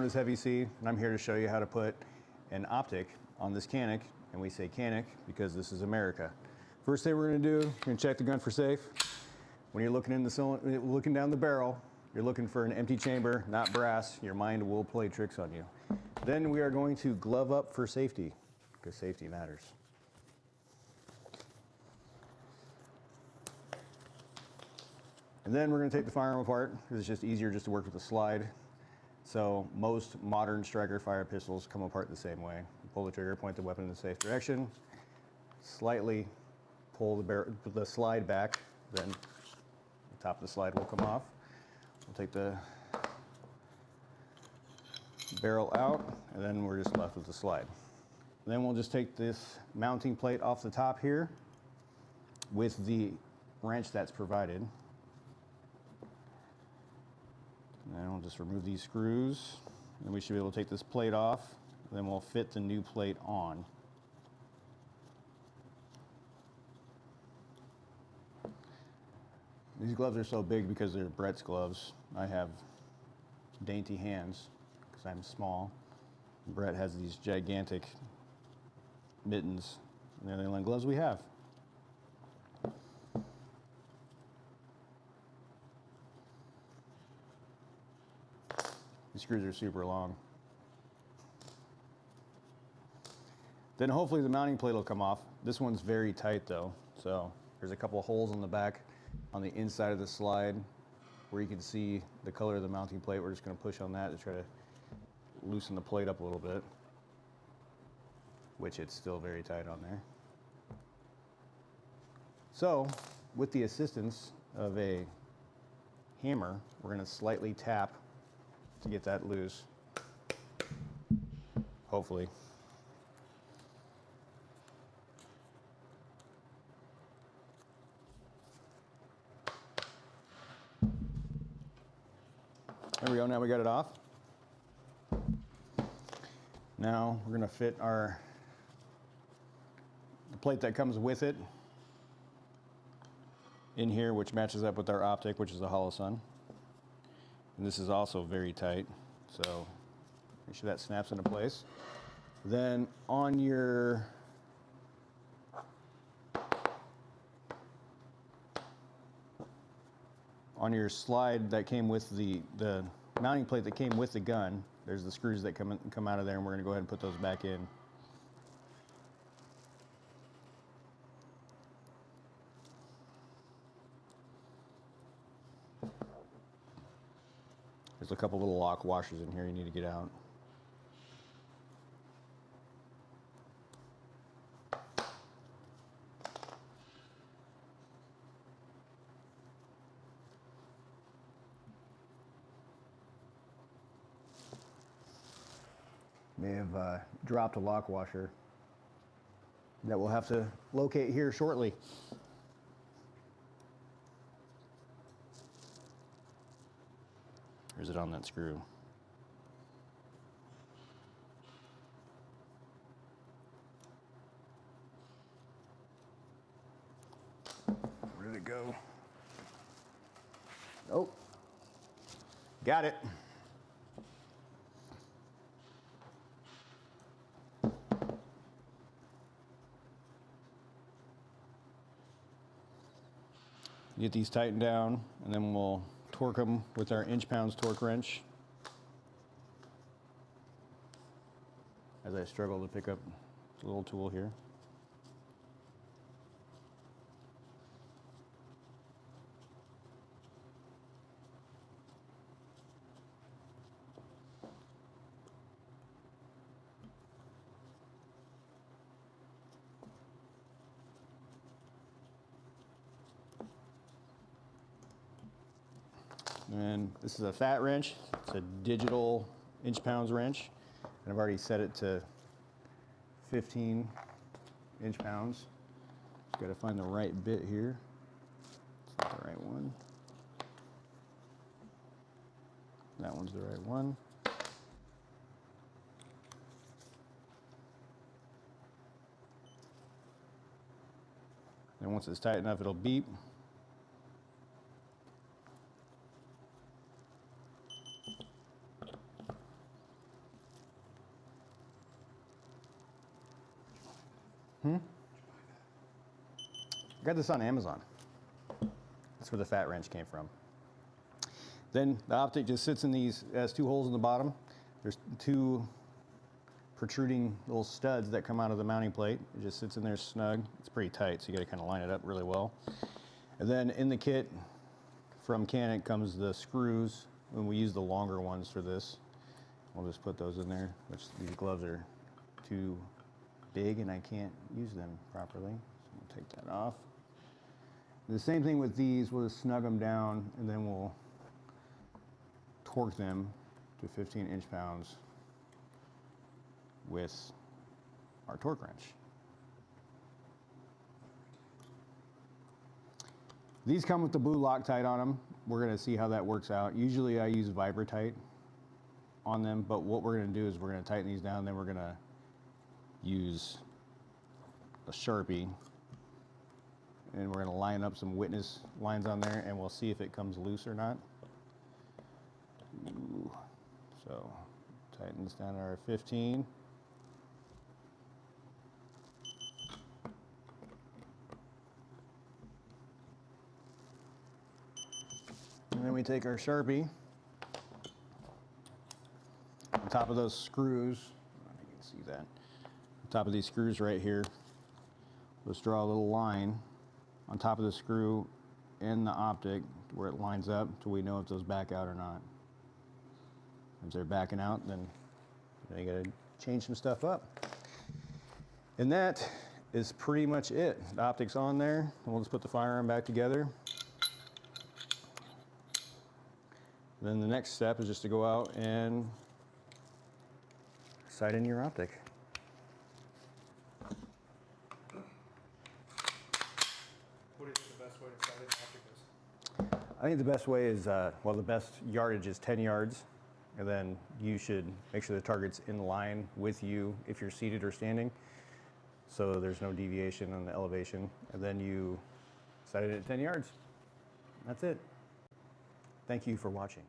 known as Heavy C, and I'm here to show you how to put an Optic on this Canik, and we say Canik because this is America. First thing we're going to do, you're going to check the gun for safe. When you're looking looking down the barrel, you're looking for an empty chamber, not brass. Your mind will play tricks on you. Then we are going to glove up for safety, because safety matters. And then we're going to take the firearm apart, because it's just easier just to work with the slide. So most modern striker fire pistols come apart the same way. You pull the trigger, point the weapon in the safe direction, slightly pull the slide back, then the top of the slide will come off. We'll take the barrel out, and then we're just left with the slide. And then we'll just take this mounting plate off the top here with the wrench that's provided. And then we'll just remove these screws, and we should be able to take this plate off, and then we'll fit the new plate on. These gloves are so big because they're Brett's gloves. I have dainty hands because I'm small. Brett has these gigantic mittens, and they're the only gloves we have. These screws are super long. Then hopefully the mounting plate will come off. This one's very tight though, so there's a couple of holes in the back on the inside of the slide where you can see the color of the mounting plate. We're just going to push on that to try to loosen the plate up a little bit, which it's still very tight on there. So with the assistance of a hammer, we're going to slightly tap to get that loose, hopefully. There we go, now we got it off. Now we're gonna fit the plate that comes with it in here, which matches up with our Optic, which is a hollow sun. And this is also very tight, so make sure that snaps into place. Then on your slide that came with the mounting plate that came with the gun, there's the screws that come out of there, and we're going to go ahead and put those back in. There's a couple little lock washers in here you need to get out. May have dropped a lock washer that we'll have to locate here shortly. Or is it on that screw? Where did it go? Oh, got it. Get these tightened down, and then we'll torque them with our inch-pounds torque wrench. As I struggle to pick up the little tool here. And this is a fat wrench. It's a digital inch-pounds wrench, and I've already set it to 15 inch-pounds. Just got to find the right bit here. It's not the right one. That one's the right one. And once it's tight enough, it'll beep. I got this on Amazon. That's where the fat wrench came from. Then the Optic just sits in these, has two holes in the bottom. There's two protruding little studs that come out of the mounting plate. It just sits in there snug. It's pretty tight, so you gotta kind of line it up really well. And then in the kit from Canik comes the screws, and we use the longer ones for this. We'll just put those in there, which these gloves are too big and I can't use them properly. So we'll take that off. The same thing with these, we'll just snug them down and then we'll torque them to 15 inch-pounds with our torque wrench. These come with the blue Loctite on them. We're gonna see how that works out. Usually I use Vibrotite on them, but what we're gonna do is we're gonna tighten these down, then we're gonna use a Sharpie and we're gonna line up some witness lines on there and we'll see if it comes loose or not. Ooh. So tighten this down to our 15. And then we take our Sharpie on top of those screws. I don't know if you can see that. On top of these screws right here, let's draw a little line on top of the screw and the Optic where it lines up till we know if those back out or not. If they're backing out, then you gotta change some stuff up. And that is pretty much it. The Optic's on there, and we'll just put the firearm back together. Then the next step is just to go out and sight in your Optic. What is the best way to sight in the Optic is? I think the best way is, well, the best yardage is 10 yards. And then you should make sure the target's in line with you if you're seated or standing, so there's no deviation on the elevation. And then you sight it at 10 yards. That's it. Thank you for watching.